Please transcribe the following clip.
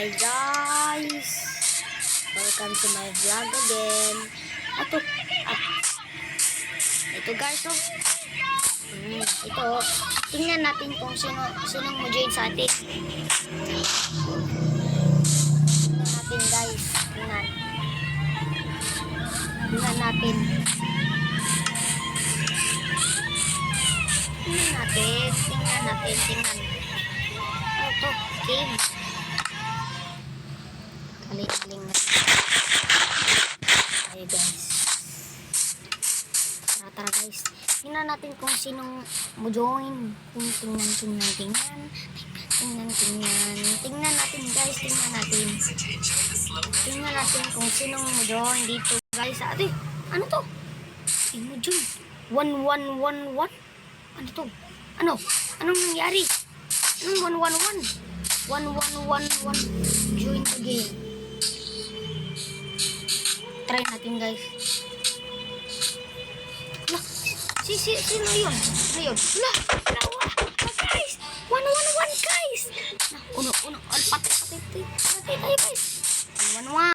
Hi guys! Welcome to my vlog again. Ito guys, oh. Ito, tingnan natin kung sinong mo-join sa atin. Tingnan natin guys. Tingnan natin. Tingnan. Ito, game. Kaling-kaling na. Ayo guys. Tara guys. Tingnan natin kung sinong mo join. Tingnan natin guys. Tingnan natin kung sinong mo join dito guys. Ate, ano to? Mo join. 1111. Ano to? Anong nangyari? Anong 111? 1111. Join the game. Try natin guys. Sino yun? Wala, guys!